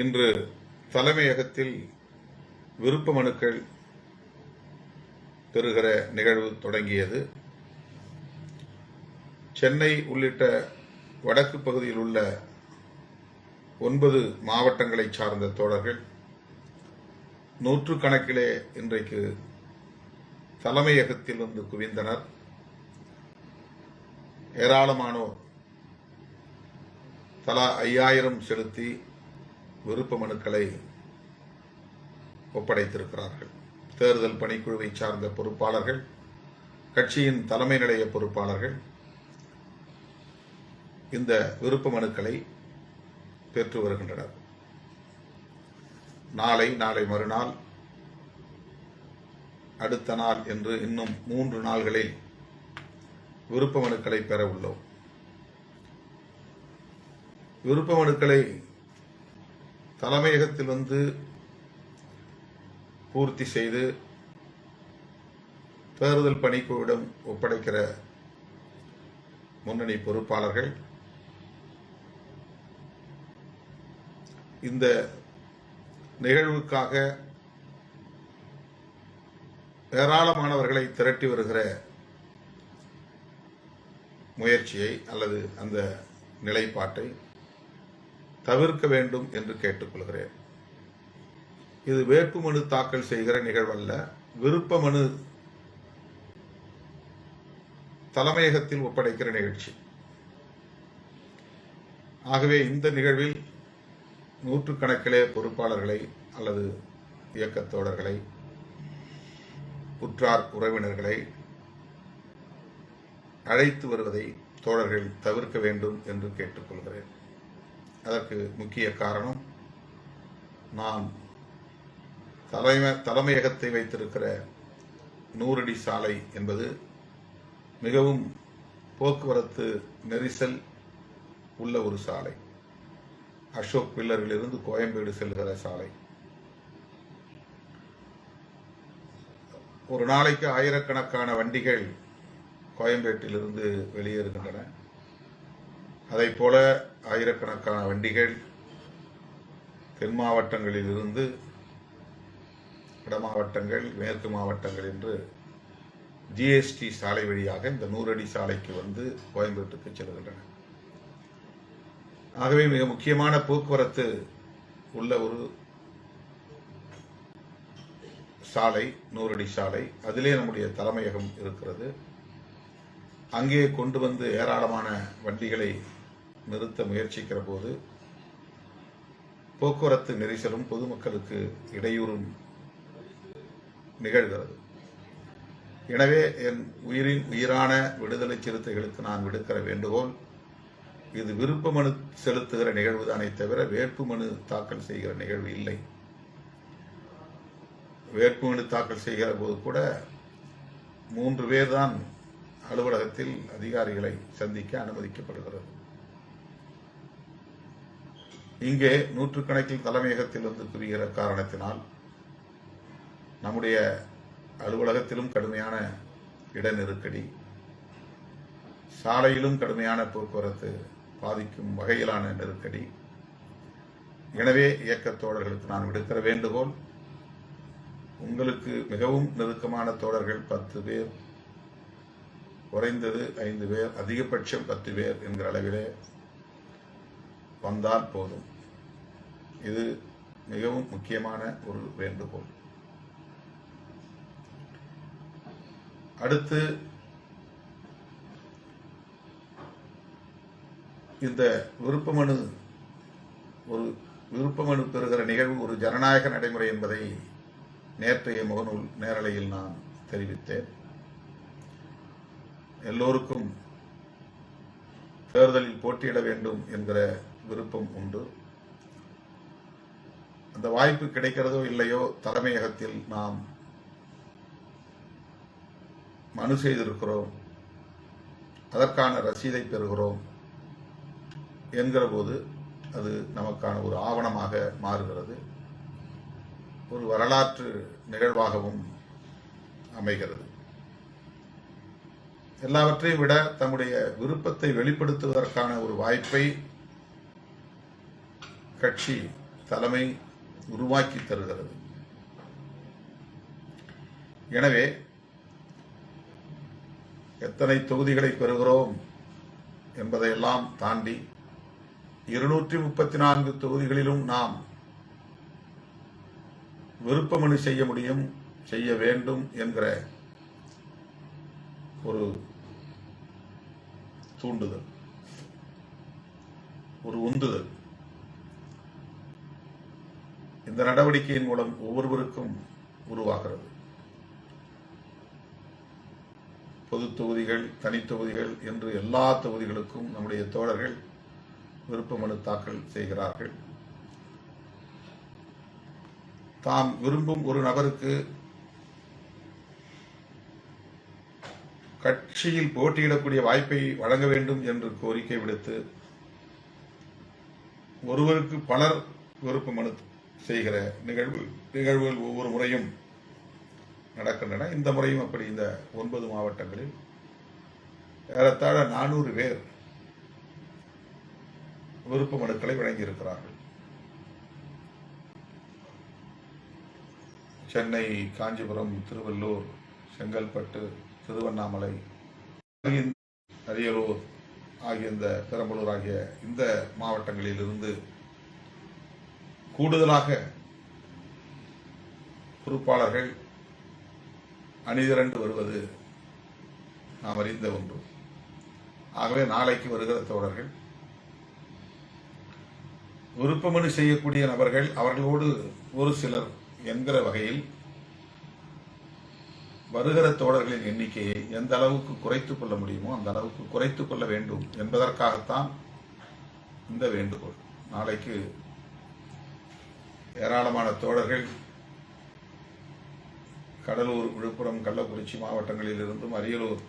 இன்று தலைமையகத்தில் விருப்ப மனுக்கள் பெறுகிற நிகழ்வு தொடங்கியது. சென்னை உள்ளிட்ட வடக்கு பகுதியில் உள்ள 9 மாவட்டங்களை சார்ந்த தோழர்கள் நூற்றுக்கணக்கிலே இன்றைக்கு தலைமையகத்தில் வந்து குவிந்தனர். ஏராளமானோர் தலா 5000 செலுத்தி விருப்ப மனுக்களை ஒப்படைத்திருக்கிறார்கள். தேர்தல் பணிக்குழுவை சார்ந்த பொறுப்பாளர்கள், கட்சியின் தலைமை நிலைய பொறுப்பாளர்கள் இந்த விருப்ப மனுக்களை பெற்று வருகின்றனர். நாளை மறுநாள், அடுத்த நாள் என்று இன்னும் 3 நாள்களில் விருப்ப மனுக்களை பெற உள்ளோம். விருப்ப மனுக்களை தலைமையகத்தில் வந்து பூர்த்தி செய்து தேர்தல் பணிக்குழுவிடம் ஒப்படைக்கிற முன்னணி பொறுப்பாளர்கள் இந்த நிகழ்வுக்காக ஏராளமானவர்களை திரட்டி வருகிற முயற்சியை அல்லது அந்த நிலைப்பாட்டை தவிர்க்க வேண்டும் என்று கேட்டுக்கொள்கிறேன். இது வேட்புமனு தாக்கல் செய்கிற நிகழ்வல்ல, விருப்ப மனு தலைமையகத்தில் ஒப்படைக்கிற நிகழ்ச்சி. ஆகவே இந்த நிகழ்வில் நூற்றுக்கணக்கிலே பொறுப்பாளர்களை அல்லது இயக்கத் தோழர்களை, உற்றார் உறவினர்களை அழைத்து வருவதை தோழர்கள் தவிர்க்க வேண்டும் என்று கேட்டுக்கொள்கிறேன். அதற்கு முக்கிய காரணம், நாம் தலைமையகத்தை வைத்திருக்கிற 100 அடி சாலை என்பது மிகவும் போக்குவரத்து நெரிசல் உள்ள ஒரு சாலை. அசோக் பில்லரிலிருந்து கோயம்பேடு செல்கிற சாலை. ஒரு நாளைக்கு ஆயிரக்கணக்கான வண்டிகள் கோயம்பேட்டிலிருந்து வெளியேறுகின்றன. அதைப் போல ஆயிரக்கணக்கான வண்டிகள் தென் மாவட்டங்களில் இருந்து வட மாவட்டங்கள், மேற்கு மாவட்டங்கள் என்று ஜிஎஸ்டி சாலை வழியாக இந்த 100 அடி சாலைக்கு வந்து கோயம்பேட்டுக்கு செல்கின்றன. ஆகவே மிக முக்கியமான போக்குவரத்து உள்ள ஒரு சாலை 100 அடி சாலை. அதிலே நம்முடைய தலைமையகம் இருக்கிறது. அங்கே கொண்டு வந்து ஏராளமான வண்டிகளை நிறுத்த முயற்சிக்கிற போது போக்குவரத்து நெரிசலும் பொதுமக்களுக்கு இடையூறும் நிகழ்கிறது. எனவே என் உயிரான விடுதலை சிறுத்தைகளுக்கு நான் விடுக்கிற வேண்டுகோள், இது விருப்ப மனு செலுத்துகிற நிகழ்வுதானே தவிர வேட்புமனு தாக்கல் செய்கிற நிகழ்வு இல்லை. வேட்புமனு தாக்கல் செய்கிற போது கூட 3 பேர் தான் அலுவலகத்தில் அதிகாரிகளை சந்திக்க அனுமதிக்கப்படுகிறது. இங்கே நூற்றுக்கணக்கில் தலைமையகத்தில் வந்து குவிகிற காரணத்தினால் நம்முடைய அலுவலகத்திலும் கடுமையான இட நெருக்கடி, சாலையிலும் கடுமையான போக்குவரத்து பாதிக்கும் வகையிலான நெருக்கடி. எனவே இயக்கத் தோழர்களுக்கு நான் விடுக்கிற வேண்டுகோள், உங்களுக்கு மிகவும் நெருக்கமான தோழர்கள் 10 பேர், குறைந்தது 5 பேர், அதிகபட்சம் 10 பேர் என்கிற அளவிலே வந்தால் போதும். இது மிகவும் முக்கியமான ஒரு வேண்டுகோள். அடுத்து, இந்த விருப்ப மனு பெறுகிற நிகழ்வு ஒரு ஜனநாயக நடைமுறை என்பதை நேற்றைய முகநூல் நேரலையில் நான் தெரிவித்தேன். எல்லோருக்கும் தேர்தலில் போட்டியிட வேண்டும் என்கிற விருப்பம் உண்டு. அந்த வாய்ப்பு கிடைக்கிறதோ இல்லையோ, தலைமையகத்தில் நாம் மனு செய்திருக்கிறோம், அதற்கான ரசீதை பெறுகிறோம் என்கிற போது அது நமக்கான ஒரு ஆவணமாக மாறுகிறது, ஒரு வரலாற்று நிகழ்வாகவும் அமைகிறது. எல்லாவற்றையும் விட தம்முடைய விருப்பத்தை வெளிப்படுத்துவதற்கான ஒரு வாய்ப்பை கட்சி தலைமை உருவாக்கி தருகிறது. எனவே எத்தனை தொகுதிகளை பெறுகிறோம் என்பதையெல்லாம் தாண்டி 234 தொகுதிகளிலும் நாம் விருப்ப மனு செய்ய முடியும், செய்ய வேண்டும் என்கிற ஒரு தூண்டுதல், ஒரு உந்துதல் இந்த நடவடிக்கையின் மூலம் ஒவ்வொருவருக்கும் உருவாகிறது. பொது தொகுதிகள், தனி தொகுதிகள் என்று எல்லா தொகுதிகளுக்கும் நம்முடைய தோழர்கள் விருப்ப மனு தாக்கல் செய்கிறார்கள். தாம் விரும்பும் ஒரு நபருக்கு கட்சியில் போட்டியிடக்கூடிய வாய்ப்பை வழங்க வேண்டும் என்று கோரிக்கை விடுத்து ஒருவருக்கு பலர் விருப்ப மனு செய்கிற நிகழ்வுகள் ஒவ்வொரு முறையும் நடக்கின்றன. இந்த முறையும் அப்படி இந்த 9 மாவட்டங்களில் ஏறத்தாழ 400 பேர் விருப்ப மனுக்களை வழங்கியிருக்கிறார்கள். சென்னை, காஞ்சிபுரம், திருவள்ளூர், செங்கல்பட்டு, திருவண்ணாமலை, அரியலூர் ஆகிய இந்த பெரம்பலூர் ஆகிய இந்த மாவட்டங்களில் இருந்து கூடுதலாக பொறுப்பாளர்கள் அணிதிரண்டு வருவது நாம் அறிந்த ஒன்று. ஆகவே நாளைக்கு வருகிற தோழர்கள் விருப்ப மனு செய்யக்கூடிய நபர்கள் அவர்களோடு ஒரு சிலர் என்கிற வகையில் வருகிற தோழர்களின் எண்ணிக்கையை எந்த அளவுக்கு குறைத்துக் கொள்ள முடியுமோ அந்த அளவுக்கு குறைத்துக் கொள்ள வேண்டும் என்பதற்காகத்தான் இந்த வேண்டுகோள். நாளைக்கு ஏராளமான தோழர்கள் கடலூர், விழுப்புரம், கள்ளக்குறிச்சி மாவட்டங்களில் இருந்தும் அரியலூர்,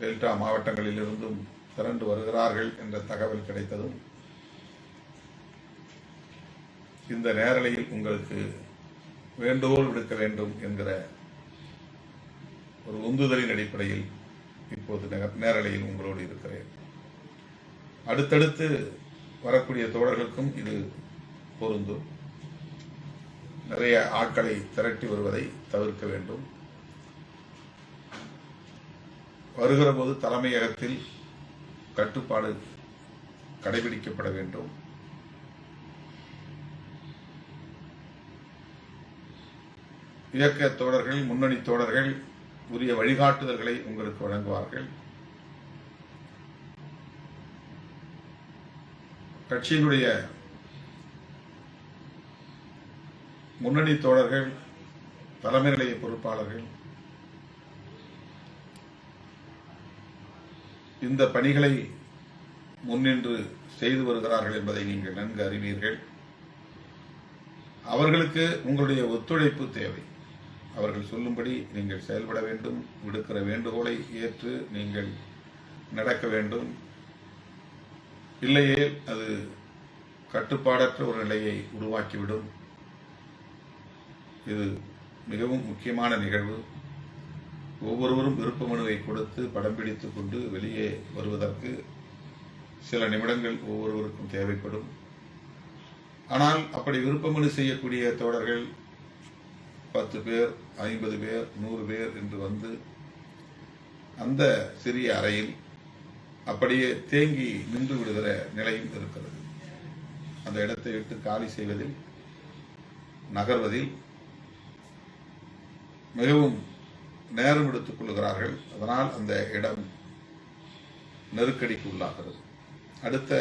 டெல்டா மாவட்டங்களில் இருந்தும் திரண்டு வருகிறார்கள் என்ற தகவல் கிடைத்ததும் இந்த நேரலையில் உங்களுக்கு வேண்டுகோள் விடுக்க வேண்டும் என்கிற ஒரு உந்துதலின் அடிப்படையில் இப்போது நேரலையில் உங்களோடு இருக்கிறேன். அடுத்தடுத்து வரக்கூடிய தோழர்களுக்கும் இது பொருந்தும். நிறைய ஆட்களை திரட்டி வருவதை தவிர்க்க வேண்டும். வருகிற போது தலைமையகத்தில் கட்டுப்பாடு கடைபிடிக்கப்பட வேண்டும். இயக்க தோழர்கள், முன்னணி தோழர்கள் உரிய வழிகாட்டுதல்களை உங்களுக்கு வழங்குவார்கள். கட்சியினுடைய முன்னணி தோழர்கள், தலைமை நிலைய பொறுப்பாளர்கள் இந்த பணிகளை முன்னின்று செய்து வருகிறார்கள் என்பதை நீங்கள் நன்கு அறிவீர்கள். அவர்களுக்கு உங்களுடைய ஒத்துழைப்பு தேவை. அவர்கள் சொல்லும்படி நீங்கள் செயல்பட வேண்டும். விடுக்கிற வேண்டுகோளை ஏற்று நீங்கள் நடக்க வேண்டும். இல்லையே அது கட்டுப்பாடற்ற ஒரு நிலையை உருவாக்கிவிடும். இது மிகவும் முக்கியமான நிகழ்வு. ஒவ்வொருவரும் விருப்ப மனுவை கொடுத்து படம் பிடித்துக் கொண்டு வெளியே வருவதற்கு சில நிமிடங்கள் ஒவ்வொருவருக்கும் தேவைப்படும். ஆனால் அப்படி விருப்ப மனு செய்யக்கூடிய தோழர்கள் 10 பேர், 50 பேர், 100 பேர் என்று வந்து அந்த சிறிய அறையில் அப்படியே தேங்கி நின்று விடுகிற நிலையும் இருக்கிறது. அந்த இடத்தை விட்டு காலி செய்வதில், நகர்வதில் மிகவும் நேரம் எடுத்துக் கொள்கிறார்கள். அதனால் அந்த இடம் நெருக்கடிக்கு உள்ளாகிறது. அடுத்த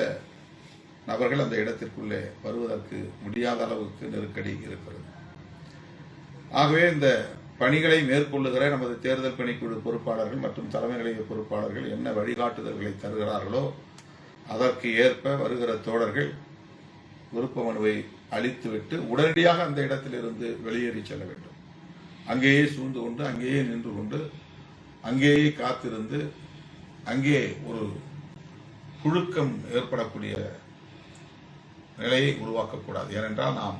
நபர்கள் அந்த இடத்திற்குள்ளே வருவதற்கு முடியாத அளவுக்கு நெருக்கடி இருக்கிறது. ஆகவே இந்த பணிகளை மேற்கொள்ளுகிற நமது தேர்தல் பணிக்குழு பொறுப்பாளர்கள் மற்றும் தலைமை நிலைய பொறுப்பாளர்கள் என்ன வழிகாட்டுதல்களை தருகிறார்களோ அதற்கு ஏற்ப வருகிற தோழர்கள் விருப்ப மனுவை அளித்துவிட்டு உடனடியாக அந்த இடத்திலிருந்து வெளியேறி செல்ல வேண்டும். அங்கேயே சூழ்ந்து கொண்டு, அங்கேயே நின்று கொண்டு, அங்கேயே காத்திருந்து, அங்கே ஒரு புழுக்கம் ஏற்படக்கூடிய நிலையை உருவாக்கக்கூடாது. ஏனென்றால் நாம்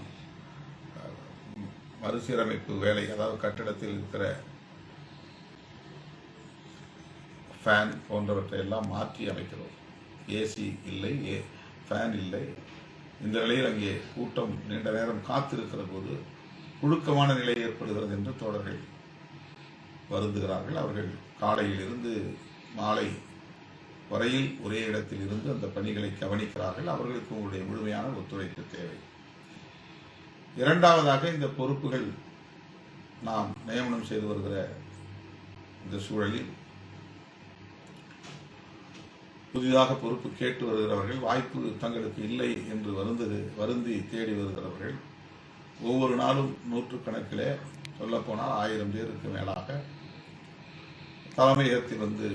மறுசீரமைப்பு வேலை, அதாவது கட்டிடத்தில் இருக்கிற ஃபேன் போன்றவற்றை எல்லாம் மாற்றி அமைக்கிறோம். ஏசி இல்லை, ஃபேன் இல்லை, இந்த நிலையில் அங்கே கூட்டம் நீண்ட நேரம் காத்திருக்கிற போது புழுக்கமான நிலை ஏற்படுகிறது என்று தோழர்கள் வருந்துகிறார்கள். அவர்கள் காலையில் இருந்து மாலை வரையில் ஒரே இடத்தில் இருந்து அந்த பணிகளை கவனிக்கிறார்கள். அவர்களுக்கு உங்களுடைய முழுமையான ஒத்துழைப்பு தேவை. இரண்டாவதாக, இந்த பொறுப்புகள் நாம் நியமனம் செய்து வருகிற இந்த சூழலில் புதிதாக பொறுப்பு கேட்டு வருகிறவர்கள், வாய்ப்பு தங்களுக்கு இல்லை என்று வருந்தி தேடி வருகிறவர்கள் ஒவ்வொரு நாளும் நூற்றுக்கணக்கிலே, சொல்லப்போனால் 1000 பேருக்கு மேலாக தலைமையகத்தில் வந்து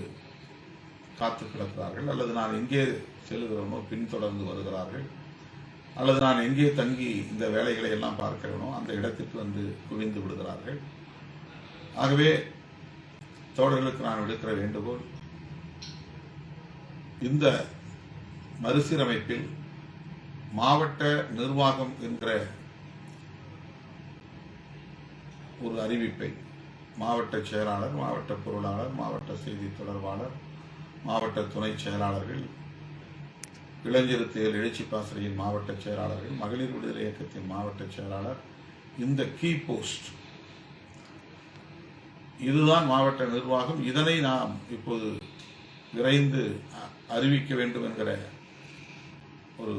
காத்து கிடக்கிறார்கள். அல்லது நான் எங்கே செல்கிறவனோ பின்தொடர்ந்து வருகிறார்கள், அல்லது நான் எங்கே தங்கி இந்த வேலைகளை எல்லாம் பார்க்கிறேனோ அந்த இடத்திற்கு வந்து குவிந்து விடுகிறார்கள். ஆகவே தோழர்களுக்கு நான் விடுக்கிற வேண்டுகோள், இந்த மறுசீரமைப்பில் மாவட்ட நிர்வாகம் என்கிற ஒரு அறிவிப்பை மாவட்ட செயலாளர், மாவட்ட பொருளாளர், மாவட்ட செய்தி தொடர்பாளர், மாவட்ட துணை செயலாளர்கள், இளைஞர் எழுச்சி பாசறையின் மாவட்ட செயலாளர்கள், மகளிர் விடுதலை இயக்கத்தின் மாவட்ட செயலாளர், இந்த கீ போஸ்ட் இதுதான் மாவட்ட நிர்வாகம். இதனை நாம் இப்போது விரைந்து அறிவிக்க வேண்டும் என்கிற ஒரு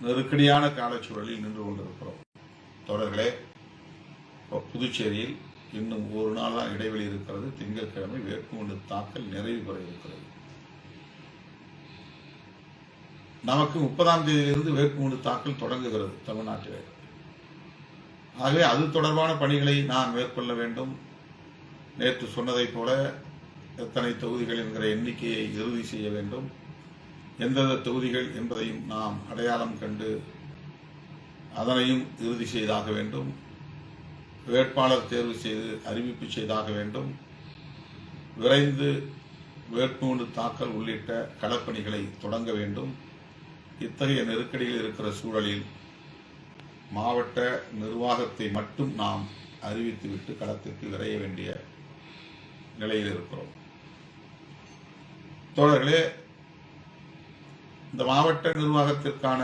நெருக்கடியான காலச்சூழலில் நின்று கொண்டிருக்கிறோம். தொடர்களே, புதுச்சேரியில் இன்னும் ஒரு நாள் தான் இடைவெளி இருக்கிறது. திங்கட்கிழமை வேட்புமனு தாக்கல் நிறைவு பெற இருக்கிறது. நமக்கு 30ஆம் தேதியிலிருந்து வேட்புமனு தாக்கல் தொடங்குகிறது தமிழ்நாட்டில். ஆகவே அது தொடர்பான பணிகளை நான் மேற்கொள்ள வேண்டும். நேற்று சொன்னதைப் போல எத்தனை தொகுதிகள் என்கிற எண்ணிக்கையை இறுதி செய்ய வேண்டும். எந்தெந்த தொகுதிகள் என்பதையும் நாம் அடையாளம் கண்டு அதனையும் இறுதி செய்தாக வேண்டும். வேட்பாளர் தேர்வு செய்து அறிவிப்பு செய்தாக வேண்டும். விரைந்து வேட்புமனு தாக்கல் உள்ளிட்ட களப்பணிகளை தொடங்க வேண்டும். இத்தகைய நெருக்கடியில் இருக்கிற சூழலில் மாவட்ட நிர்வாகத்தை மட்டும் நாம் அறிவித்துவிட்டு களத்திற்கு விரைய வேண்டிய நிலையில் இருக்கிறோம். தோழர்களே, இந்த மாவட்ட நிர்வாகத்திற்கான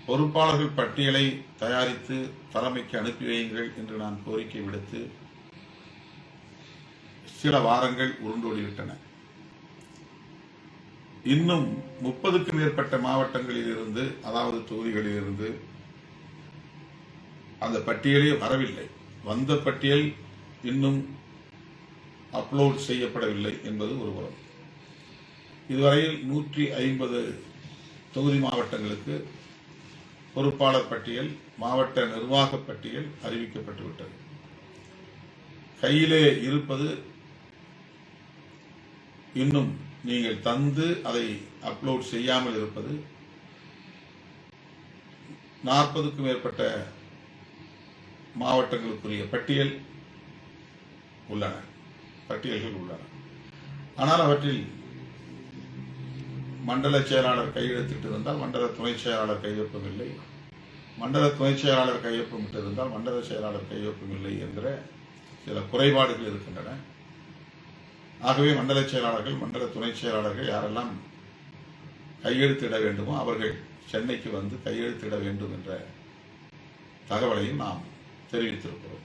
பொறுப்பாளர்கள் பட்டியலை தயாரித்து தலைமைக்கு அனுப்பி வையுங்கள் என்று நான் கோரிக்கை விடுத்து சில வாரங்கள் உருண்டோடிவிட்டன. இன்னும் 30க்கும் மேற்பட்ட மாவட்டங்களில் இருந்து, அதாவது தொகுதிகளில் இருந்து அந்த பட்டியலே வரவில்லை. வந்த பட்டியல் இன்னும் அப்லோட் செய்யப்படவில்லை என்பது ஒரு புறம். இதுவரையில் 150 தொகுதி மாவட்டங்களுக்கு பொறுப்பாளர் பட்டியல், மாவட்ட நிர்வாக பட்டியல் அறிவிக்கப்பட்டுவிட்டது. கையிலே இருப்பது இன்னும் நீங்கள் தந்து அதை அப்லோட் செய்யாமல் இருப்பது 40க்கும் மேற்பட்ட மாவட்டங்களுக்குரிய பட்டியல்கள் உள்ளன. ஆனால் அவற்றில் மண்டல செயலாளர் கையெழுத்திட்டு இருந்தால் மண்டல துணை செயலாளர் கையொப்பம் இல்லை, மண்டல துணை செயலாளர் கையொப்பமிட்டு இருந்தால் மண்டல செயலாளர் கையொப்பம் இல்லை என்கிற சில குறைபாடுகள் இருக்கின்றன. ஆகவே மண்டல செயலாளர்கள், மண்டல துணை செயலாளர்கள் யாரெல்லாம் கையெழுத்திட வேண்டுமோ அவர்கள் சென்னைக்கு வந்து கையெழுத்திட வேண்டும் என்ற தகவலையும் நாம் தெரிவித்திருக்கிறோம்.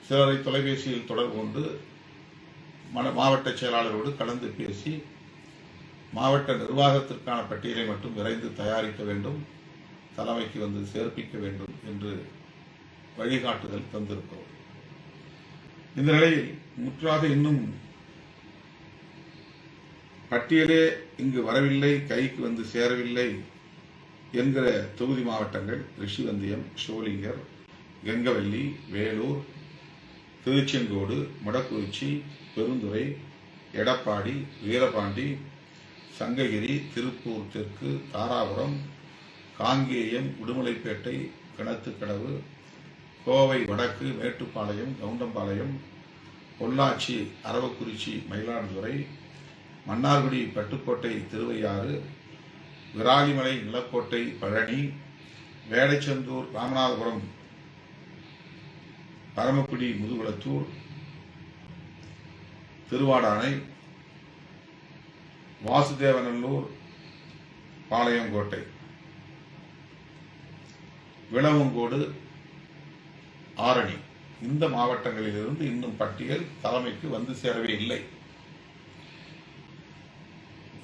சிலரை தொலைபேசியில் தொடர்பு கொண்டு மாவட்ட செயலாளரோடு கலந்து பேசி மாவட்ட நிர்வாகத்திற்கான பட்டியலை மட்டும் விரைந்து தயாரிக்க வேண்டும், தலைமைக்கு வந்து சேர்ப்பிக்க வேண்டும் என்று வழிகாட்டுதல் தந்திருக்கிறோம். இந்த நிலையில் முற்றாக இன்னும் பட்டியலே இங்கு வரவில்லை, கைக்கு வந்து சேரவில்லை என்கிற தொகுதி மாவட்டங்கள் ரிஷிவந்தியம், ஷோலிங்கர், கெங்கவல்லி, வேலூர், திருச்செங்கோடு, மொடக்குறிச்சி, பெருந்துறை, எடப்பாடி, வீரபாண்டி, சங்ககிரி, திருப்பூர் தெற்கு, தாராபுரம், காங்கேயம், உடுமலைப்பேட்டை, கிணத்துக்கடவு, கோவை வடக்கு, மேட்டுப்பாளையம், கவுண்டம்பாளையம், பொள்ளாச்சி, அரவக்குறிச்சி, மயிலாடுதுறை, மன்னார்குடி, பட்டுக்கோட்டை, திருவையாறு, விராலிமலை, நிலக்கோட்டை, பழனி, வேடச்சந்தூர், ராமநாதபுரம், பரமக்குடி, முதுகுளத்தூர், திருவாடானை, வாசுதேவநல்லூர், பாளையங்கோட்டை, விளவங்கோடு, ஆரணி, இந்த மாவட்டங்களிலிருந்து இன்னும் பட்டியல் தலைமைக்கு வந்து சேரவே இல்லை.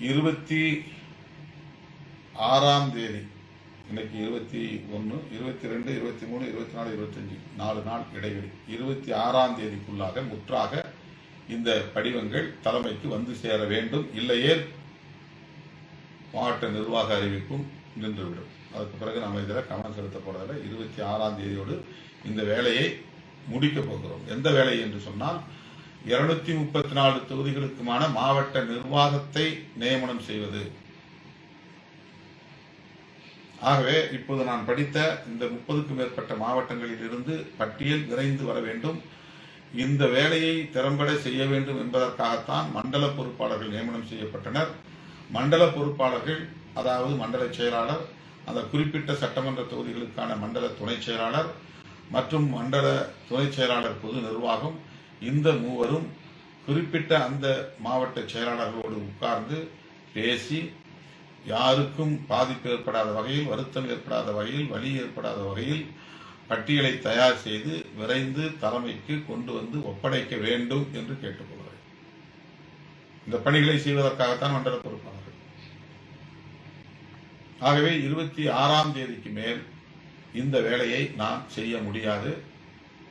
26ஆம் தேதி, இன்னைக்கு 21, 22, 23, 24, 25 4 நாள் இடைவெளி, 26ஆம் தேதிக்குள்ளாக முற்றாக இந்த படிவங்கள் தலைமைக்கு வந்து சேர வேண்டும். இல்லையே மாவட்ட நிர்வாக அறிவிப்பும் நின்றுவிடும். அதுக்கு பிறகு நம்ம இதில் கவனம் செலுத்த போறதில்லை. 26ஆம் தேதியோடு இந்த வேலையை முடிக்க போகிறோம். எந்த வேலை என்று சொன்னால் 234 தொகுதிகளுக்குமான மாவட்ட நிர்வாகத்தை நியமனம் செய்வது. ஆகவே இப்போது நான் படித்த இந்த 30க்கும் மேற்பட்ட மாவட்டங்களில் இருந்து பட்டியல் விரைந்து வர வேண்டும். இந்த வேலையை திறம்பட செய்ய வேண்டும் என்பதற்காகத்தான் மண்டல பொறுப்பாளர்கள் நியமனம் செய்யப்பட்டனர். மண்டல பொறுப்பாளர்கள், அதாவது மண்டல செயலாளர், அந்த குறிப்பிட்ட சட்டமன்ற தொகுதிகளுக்கான மண்டல துணை செயலாளர் மற்றும் மண்டல துணை செயலாளர் பொது நிர்வாகம், இந்த மூவரும் குறிப்பிட்ட அந்த மாவட்ட செயலாளர்களோடு உட்கார்ந்து பேசி யாருக்கும் பாதிப்பு ஏற்படாத வகையில், வருத்தம் ஏற்படாத வகையில், வலி ஏற்படாத வகையில் பட்டியலை தயார் செய்து விரைந்து தலைமைக்கு கொண்டு வந்து ஒப்படைக்க வேண்டும் என்று கேட்டுக்கொள்கிறேன். இந்த பணிகளை செய்வதற்காகத்தான் மண்டல பொறுப்பாளர்கள். ஆகவே 26ஆம் தேதிக்கு மேல் இந்த வேலையை நான் செய்ய முடியாது.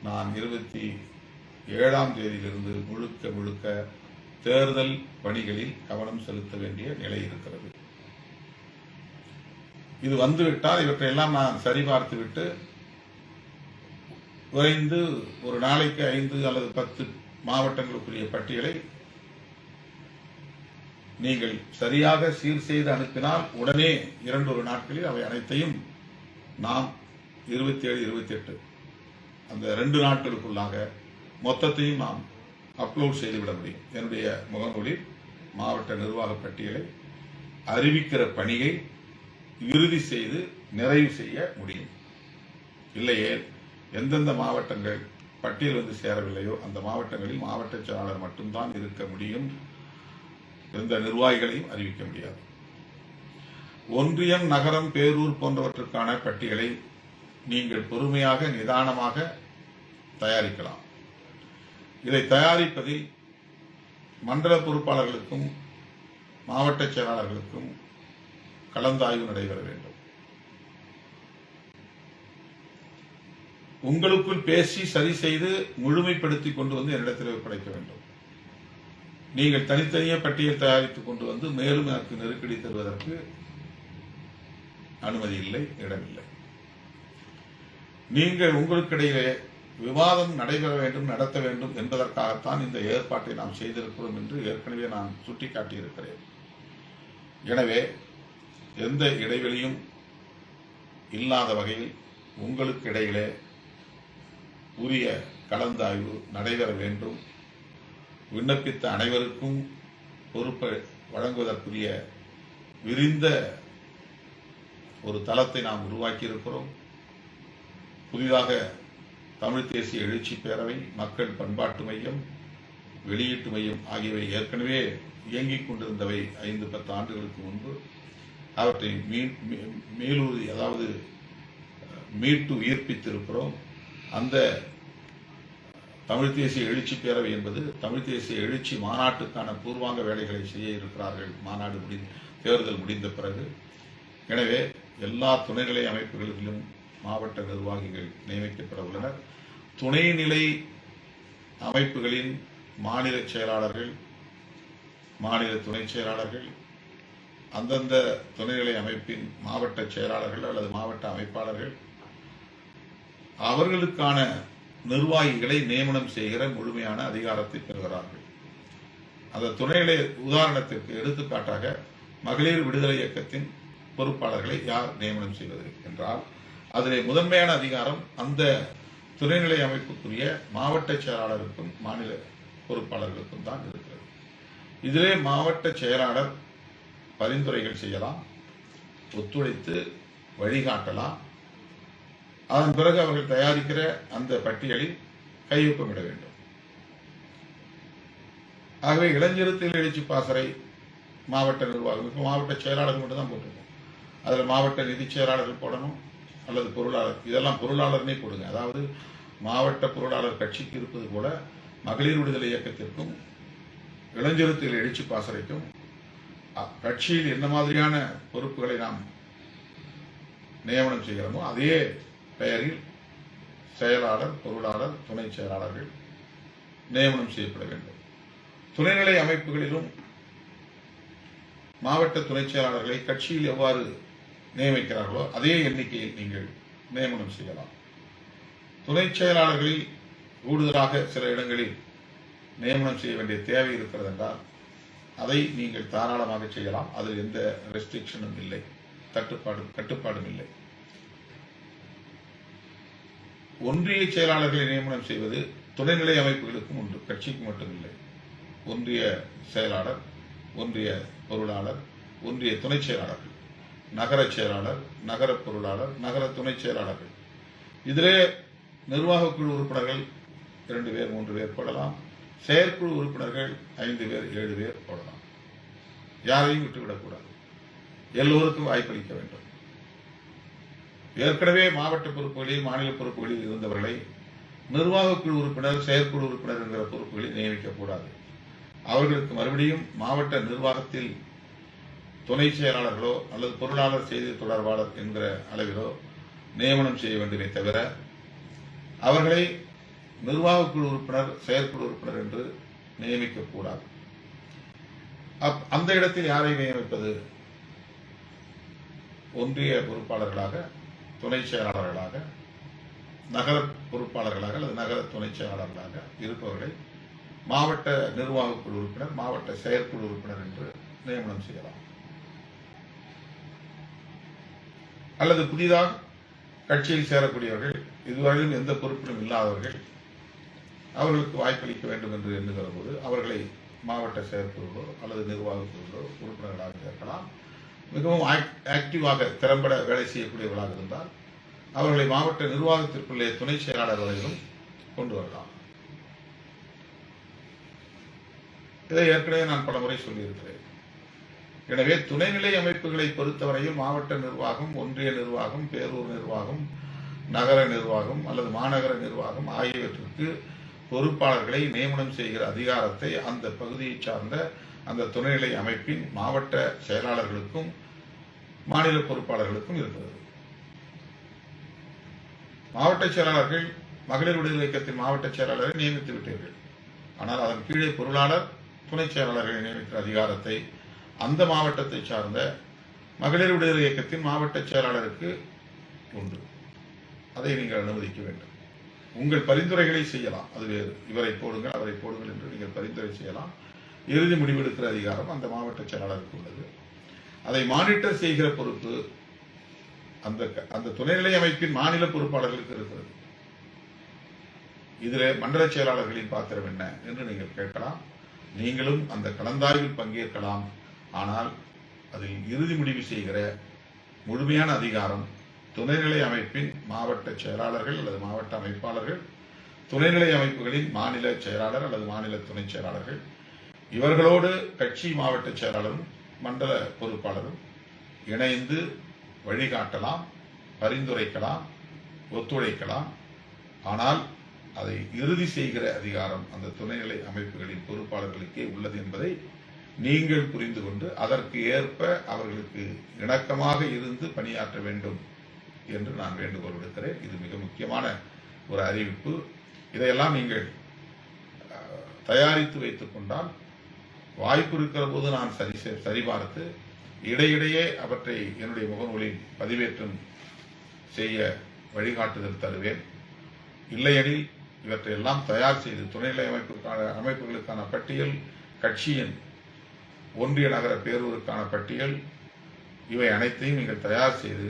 நான் 27ஆம் தேதியிலிருந்து முழுக்க தேர்தல் பணிகளில் கவனம் செலுத்த வேண்டிய நிலை இருக்கிறது. இது வந்துவிட்டால் இவற்றையெல்லாம் நான் சரிபார்த்து விட்டு விரைந்து ஒரு நாளைக்கு 5 அல்லது 10 மாவட்டங்களுக்குரிய பட்டியலை நீங்கள் சரியாக சீர் செய்து அனுப்பினால் உடனே 2 நாட்களில் அவை அனைத்தையும் நாம் 27, 28 அந்த 2 நாட்களுக்குள்ளாக மொத்தத்தையும் நாம் அப்லோட் செய்துவிட முடியும். என்னுடைய முகநூலில் மாவட்ட நிர்வாக பட்டியலை அறிவிக்கிற பணியை இறுதி செய்து நிறைவு செய்ய முடியும். இல்லையே எந்தெந்த மாவட்டங்கள் பட்டியல் வந்து சேரவில்லையோ அந்த மாவட்டங்களில் மாவட்ட செயலாளர் மட்டும்தான் இருக்க முடியும். எந்த நிர்வாகிகளையும் அறிவிக்க முடியாது. ஒன்றியம், நகரம், பேரூர் போன்றவற்றுக்கான பட்டியலை நீங்கள் பொறுமையாக நிதானமாக தயாரிக்கலாம். இதை தயாரிப்பதில் மண்டல பொறுப்பாளர்களுக்கும் மாவட்ட செயலாளர்களுக்கும் கலந்தாய்வு நடைபெற வேண்டும். உங்களுக்குள் பேசி சரி செய்து முழுமைப்படுத்தி கொண்டு வந்து என்னிடத்தில் ஒப்படைக்க வேண்டும். நீங்கள் தனித்தனியே பட்டியல் தயாரித்துக் கொண்டு வந்து மேலும் எனக்கு நெருக்கடி தருவதற்கு அனுமதி இல்லை, இடமில்லை. நீங்கள் உங்களுக்கிடையே விவாதம் நடைபெற வேண்டும், நடத்த வேண்டும் என்பதற்காகத்தான் இந்த ஏற்பாட்டை நாம் செய்திருக்கிறோம் என்று ஏற்கனவே நான் சுட்டிக்காட்டியிருக்கிறேன். எனவே எந்த இடைவெளியும் இல்லாத வகையில் உங்களுக்கு இடையிலே உரிய கலந்தாய்வு நடைபெற வேண்டும். விண்ணப்பித்த அனைவருக்கும் பொறுப்பை வழங்குவதற்குரிய விரிந்த ஒரு தளத்தை நாம் உருவாக்கி இருக்கிறோம். புதிதாக தமிழ் தேசிய எழுச்சி பேரவை, மக்கள் பண்பாட்டு மையம், வெளியீட்டு மையம் ஆகியவை ஏற்கனவே இயங்கிக் கொண்டிருந்தவை 5-10 ஆண்டுகளுக்கு முன்பு. அவற்றை மேலூரி, அதாவது மீட்டு உயிர்ப்பித்திருக்கிறோம். அந்த தமிழ் தேசிய எழுச்சி பேரவை என்பது தமிழ் தேசிய எழுச்சி மாநாட்டுக்கான பூர்வாங்க வேலைகளை செய்ய இருக்கிறார்கள், மாநாடு தேர்தல் முடிந்த பிறகு. எனவே எல்லா துணைநிலை அமைப்புகளிலும் மாவட்ட நிர்வாகிகள் நியமிக்கப்பட உள்ளனர். துணைநிலை அமைப்புகளின் மாநில செயலாளர்கள், மாநில துணை செயலாளர்கள், அந்தந்த துணைநிலை அமைப்பின் மாவட்ட செயலாளர்கள் அல்லது மாவட்ட அமைப்பாளர்கள் அவர்களுக்கான நிர்வாகிகளை நியமனம் செய்கிற முழுமையான அதிகாரத்தை பெறுகிறார்கள். அந்த துணைநிலை, உதாரணத்திற்கு எடுத்துக்காட்டாக மகளிர் விடுதலை இயக்கத்தின் பொறுப்பாளர்களை யார் நியமனம் செய்வது என்றால் அதிலே முதன்மையான அதிகாரம் அந்த துணைநிலை அமைப்புக்குரிய மாவட்ட செயலாளருக்கும் மாநில பொறுப்பாளர்களுக்கும் தான் இருக்கிறது. இதிலே மாவட்ட செயலாளர் பரிந்துரைகள் செய்யலாம், ஒத்துழைத்து வழிகாட்டலாம். அதன் பிறகு அவர்கள் தயாரிக்கிற அந்த பட்டியலில் கையொப்பமிட வேண்டும். ஆகவே இளைஞரத்தில் எழுச்சி பாசறை மாவட்ட நிர்வாகம், மாவட்ட செயலாளர் மட்டும் தான் போட்டிருக்கோம். அதில் மாவட்ட நிதி செயலாளர்கள் போடணும் அல்லது பொருளாளர், இதெல்லாம் பொருளாளர்னே போடுங்க. அதாவது மாவட்ட பொருளாளர் கட்சிக்கு இருப்பது போல மகளிர் விடுதலை இயக்கத்திற்கும் இளஞ்செழுத்தில் எழுச்சி பாசறைக்கும் கட்சியில் என்ன மாதிரியான பொறுப்புகளை நாம் நியமனம் செய்கிறோமோ அதே பெயரில் செயலாளர், பொருளாளர், துணை செயலாளர்கள் நியமனம் செய்யப்பட வேண்டும். துணைநிலை அமைப்புகளிலும் மாவட்ட துணை செயலாளர்களை கட்சியில் எவ்வாறு நியமிக்கிறார்களோ அதே எண்ணிக்கையில் நீங்கள் நியமனம் செய்யலாம். துணை செயலாளர்களில் கூடுதலாக சில இடங்களில் நியமனம் செய்ய வேண்டிய தேவை இருக்கிறது என்றால் அதை நீங்கள் தாராளமாக செய்யலாம். அதில் எந்த ரெஸ்ட்ரிக்ஷனும் இல்லை, கட்டுப்பாடும் இல்லை. ஒன்றிய செயலாளர்களை நியமனம் செய்வது துணைநிலை அமைப்புகளுக்கும் உண்டு, கட்சிக்கு மட்டுமில்லை. ஒன்றிய செயலாளர், ஒன்றிய பொருளாளர், ஒன்றிய துணை செயலாளர்கள், நகர செயலாளர், நகர பொருளாளர், நகர துணை செயலாளர்கள், இதிலே நிர்வாக குழு உறுப்பினர்கள் 2 பேர் 3 பேர் போடலாம். செயற்குழு உறுப்பினர்கள் 5 பேர் 7 பேர் போடலாம். யாரையும் விட்டுவிடக்கூடாது, எல்லோருக்கும் வாய்ப்பளிக்க வேண்டும். ஏற்கனவே மாவட்ட பொறுப்புகளில், மாநில பொறுப்புகளில் இருந்தவர்களை நிர்வாக குழு உறுப்பினர், செயற்குழு உறுப்பினர் என்கிற பொறுப்புகளில் நியமிக்கக்கூடாது. அவர்களுக்கு மறுபடியும் மாவட்ட நிர்வாகத்தில் துணை செயலாளர்களோ அல்லது பொருளாளர், செய்தி தொடர்பாளர் என்கிற அளவிலோ நியமனம் செய்ய வேண்டுமே தவிர அவர்களை நிர்வாக குழு உறுப்பினர், செயற்குழு உறுப்பினர் என்று நியமிக்கக்கூடாது. அந்த இடத்தில் யாரை நியமிப்பது? ஒன்றிய பொறுப்பாளர்களாக, துணை செயலாளர்களாக, நகர பொறுப்பாளர்களாக அல்லது நகர துணை செயலாளர்களாக இருப்பவர்களை மாவட்ட நிர்வாக குழு உறுப்பினர், மாவட்ட செயற்குழு உறுப்பினர் என்று நியமனம் செய்யலாம். அல்லது புதிதாக கட்சியில் சேரக்கூடியவர்கள், இதுவரையிலும் எந்த பொறுப்பிலும் இல்லாதவர்கள், அவர்களுக்கு வாய்ப்பளிக்க வேண்டும் என்று எண்ணுகிற போது அவர்களை மாவட்ட செயற்குழுவோ அல்லது நிர்வாக குழுவோ உறுப்பினர்களாக சேர்க்கலாம். மிகவும் ஆக்டிவாக திறம்பட வேலை செய்யக்கூடியவர்களாக இருந்தால் அவர்களை மாவட்ட நிர்வாகத்திற்குள்ளே துணை செயலாளர் வரையிலும் கொண்டு வரலாம். இதை ஏற்கனவே நான் பல முறை சொல்லியிருக்கிறேன். எனவே துணைநிலை அமைப்புகளை பொறுத்தவரையில் மாவட்ட நிர்வாகம், ஒன்றிய நிர்வாகம், பேரூர் நிர்வாகம், நகர நிர்வாகம் அல்லது மாநகர நிர்வாகம் ஆகியவற்றிற்கு பொறுப்பாளர்களை நியமனம் செய்கிற அதிகாரத்தை அந்த பகுதியை சார்ந்த அந்த துணைநிலை அமைப்பின் மாவட்ட செயலாளர்களுக்கும் மாநில பொறுப்பாளர்களுக்கும் இருக்கிறது. மாவட்ட செயலாளர்கள் மகளிர் விடுதலை இயக்கத்தின் மாவட்ட செயலாளரை நியமித்து விட்டீர்கள். ஆனால் அதன் கீழே பொருளாளர், துணை செயலாளர்களை நியமிக்கிற அதிகாரத்தை அந்த மாவட்டத்தை சார்ந்த மகளிர் விடுதலை இயக்கத்தின் மாவட்ட செயலாளருக்கு உண்டு. அதை நீங்கள் அனுமதிக்க வேண்டும். உங்கள் பரிந்துரைகளை செய்யலாம், அது வேறு. இவரை போடுங்கள், அவரை போடுங்கள் என்று நீங்கள் பரிந்துரை செய்யலாம். இறுதி முடிவெடுக்கிற அதிகாரம் அந்த மாவட்ட செயலாளருக்கு உள்ளது. அதை மானிட்டர் செய்கிற பொறுப்பு அந்த துணைநிலை அமைப்பின் மாநில பொறுப்பாளர்களுக்கு இருக்கிறது. இதில் மண்டல செயலாளர்களின் பாத்திரம் என்ன என்று நீங்கள் கேட்கலாம். நீங்களும் அந்த கலந்தாய்வில் பங்கேற்கலாம். ஆனால் அதில் இறுதி முடிவு செய்கிற முழுமையான அதிகாரம் துணைநிலை அமைப்பின் மாவட்ட செயலாளர்கள் அல்லது மாவட்ட அமைப்பாளர்கள், துணைநிலை அமைப்புகளின் மாநில செயலாளர் அல்லது மாநில துணை செயலாளர்கள், இவர்களோடு கட்சி மாவட்ட செயலாளரும் மண்டல பொறுப்பாளரும் இணைந்து வழிகாட்டலாம், பரிந்துரைக்கலாம், ஒத்துழைக்கலாம். ஆனால் அதை இறுதி செய்கிற அதிகாரம் அந்த துணைநிலை அமைப்புகளின் பொறுப்பாளர்களுக்கே உள்ளது என்பதை நீங்கள் புரிந்து கொண்டு அதற்கு ஏற்ப அவர்களுக்கு இணக்கமாக இருந்து பணியாற்ற வேண்டும் என்று நான் வேண்டுகோள் விடுக்கிறேன். இது மிக முக்கியமான ஒரு அறிவிப்பு. இதையெல்லாம் நீங்கள் தயாரித்து வைத்துக் கொண்டால் வாய்ப்பு இருக்கிற போது நான் சரிபார்த்து இடையிடையே அவற்றை என்னுடைய முகநூலில் பதிவேற்றம் செய்ய வழிகாட்டுதல் தருவேன். இல்லையெனில் இவற்றையெல்லாம் தயார் செய்து துணைநிலை அமைப்புகளுக்கான பட்டியல், கட்சியின் ஒன்றிய நகர பேரூருக்கான பட்டியல், இவை அனைத்தையும் நீங்கள் தயார் செய்து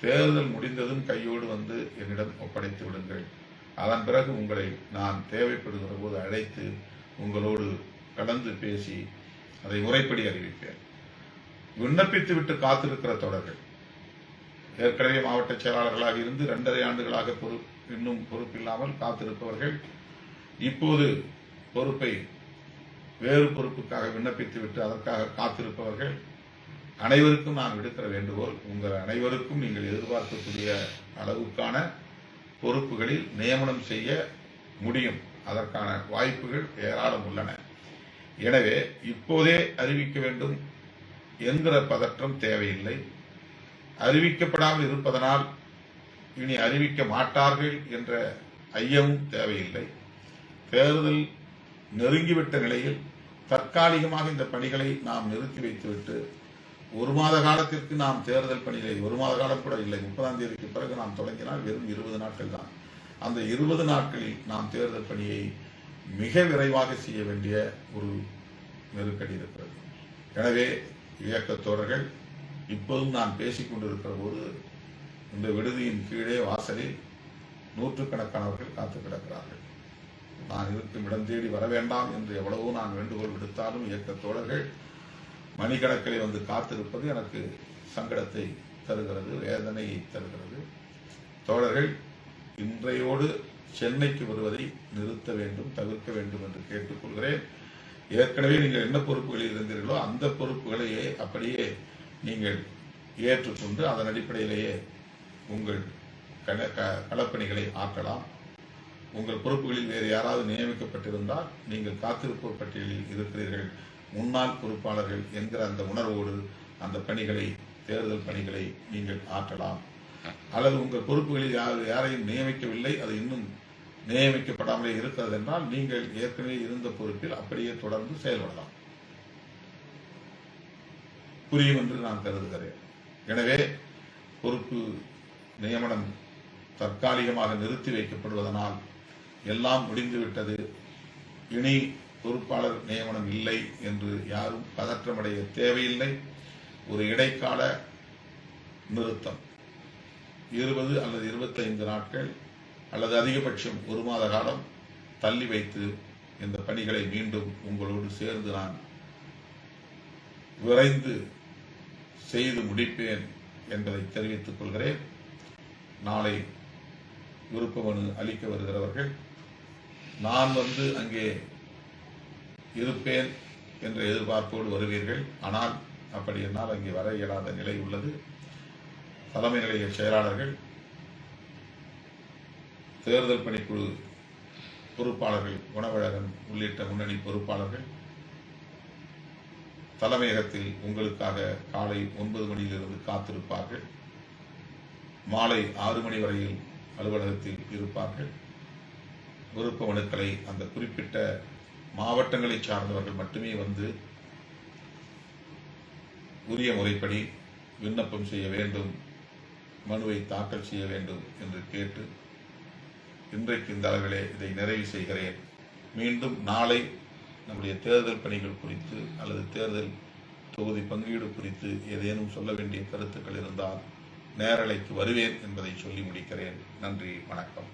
தேர்தல் முடிந்ததும் கையோடு வந்து என்னிடம் ஒப்படைத்து விடுங்கள். அதன் பிறகு உங்களை நான் தேவைப்படுகிற போது அழைத்து உங்களோடு கலந்து பேசி அதை முறைப்படி அறிவிப்பேன். விண்ணப்பித்து விட்டு காத்திருக்கிற தொடர்கள், ஏற்கனவே மாவட்ட செயலாளர்களாக இருந்து 2.5 ஆண்டுகளாக இன்னும் பொறுப்பில்லாமல் காத்திருப்பவர்கள், இப்போது பொறுப்பை வேறு பொறுப்புக்காக விண்ணப்பித்து விட்டு அதற்காக காத்திருப்பவர்கள், அனைவருக்கும் நான் விடுக்கிற வேண்டுகோள், உங்கள் அனைவருக்கும் நீங்கள் எதிர்பார்க்கக்கூடிய அளவுக்கான பொறுப்புகளில் நியமனம் செய்ய முடியும். அதற்கான வாய்ப்புகள் ஏராளம் உள்ளன. எனவே இப்போதே அறிவிக்க வேண்டும் என்கிற பதற்றம் தேவையில்லை. அறிவிக்கப்படாமல் இருப்பதனால் இனி அறிவிக்க மாட்டார்கள் என்ற ஐயமும் தேவையில்லை. தேர்தல் நெருங்கிவிட்ட நிலையில் தற்காலிகமாக இந்த பணிகளை நாம் நிறுத்தி வைத்துவிட்டு ஒரு மாத காலத்திற்கு நாம் தேர்தல் பணிகளை, ஒரு மாத காலம் கூட இல்லை, 30ஆம் தேதிக்கு பிறகு நாம் தொடங்கினால் வெறும் 20 நாட்கள் தான். அந்த 20 நாட்களில் நாம் தேர்தல் பணியை மிக விரைவாக செய்ய வேண்டிய ஒரு நெருக்கடி இருக்கிறது. எனவே இயக்கத்தோழர்கள், இப்போதும் நான் பேசிக் கொண்டிருக்கிற போது இந்த விடுதியின் கீழே வாசலில் நூற்றுக்கணக்கானவர்கள் காத்து கிடக்கிறார்கள். நான் இருக்கும் இடம் தேடி வர வேண்டாம் என்று எவ்வளவோ நான் வேண்டுகோள் விடுத்தாலும் இயக்கத்தோழர்கள் மணிக்கணக்கில் வந்து காத்திருப்பது எனக்கு சங்கடத்தை தருகிறது, வேதனையை தருகிறது. தோழர்கள், இன்றையோடு சென்னைக்கு வருவதை நிறுத்த வேண்டும், தவிர்க்க வேண்டும் என்று கேட்டுக்கொள்கிறேன். ஏற்கனவே நீங்கள் என்ன பொறுப்புகளில் இருந்தீர்களோ அந்த பொறுப்புகளையே அப்படியே நீங்கள் ஏற்றுக்கொண்டு அதன் அடிப்படையிலேயே உங்கள் களப்பணிகளை ஆக்கலாம். உங்கள் பொறுப்புகளில் வேறு யாராவது நியமிக்கப்பட்டிருந்தால் நீங்கள் காத்திருப்போர் பட்டியலில் இருக்கிறீர்கள், முன்னாள் பொறுப்பாளர்கள் என்கிற அந்த உணர்வோடு அந்த பணிகளை, தேர்தல் பணிகளை நீங்கள் ஆற்றலாம். அல்லது உங்கள் பொறுப்புகளில் யாரையும் நியமிக்கவில்லை, அது இன்னும் நியமிக்கப்படாமலே இருக்கிறது என்றால் நீங்கள் ஏற்கனவே இருந்த பொறுப்பில் அப்படியே தொடர்ந்து செயல்படலாம். புரியும் என்று நான் கருதுகிறேன். எனவே பொறுப்பு நியமனம் தற்காலிகமாக நிறுத்தி வைக்கப்படுவதனால் எல்லாம் முடிந்துவிட்டது, இனி பொறுப்பாளர் நியமனம் இல்லை என்று யாரும் பதற்றமடைய தேவையில்லை. ஒரு இடைக்கால நிறுத்தம் 20 அல்லது 25 நாட்கள் அல்லது அதிகபட்சம் ஒரு மாத காலம் தள்ளி வைத்து இந்த பணிகளை மீண்டும் உங்களோடு சேர்ந்து நான் விரைந்து செய்து முடிப்பேன் என்பதை தெரிவித்துக் கொள்கிறேன். நாளை விருப்ப மனு அளிக்க வருகிறவர்கள் நான் வந்து அங்கே இருப்பேன் என்ற எதிர்பார்ப்போடு வருவீர்கள். ஆனால் அப்படி என்னால் அங்கே வர இயலாத நிலை உள்ளது. தலைமை நிலைய செயலாளர்கள், தேர்தல் பணிக்குழு பொறுப்பாளர்கள், குணவழகன் உள்ளிட்ட முன்னணி பொறுப்பாளர்கள் தலைமையகத்தில் உங்களுக்காக காலை 9 மணியிலிருந்து காத்திருப்பார்கள். மாலை 6 மணி வரையில் அலுவலகத்தில் இருப்பார்கள். விருப்ப மனுக்களை அந்த குறிப்பிட்ட மாவட்டங்களை சார்ந்தவர்கள் மட்டுமே வந்து உரிய முறைப்படி விண்ணப்பம் செய்ய வேண்டும், மனுவை தாக்கல் செய்ய வேண்டும் என்று கேட்டு இன்றைக்கு இந்த அளவிலே இதை நிறைவு செய்கிறேன். மீண்டும் நாளை நம்முடைய தேர்தல் பணிகள் குறித்து அல்லது தேர்தல் தொகுதி பங்கீடு குறித்து ஏதேனும் சொல்ல வேண்டிய கருத்துக்கள் இருந்தால் நேரலைக்கு வருவேன் என்பதை சொல்லி முடிக்கிறேன். நன்றி, வணக்கம்.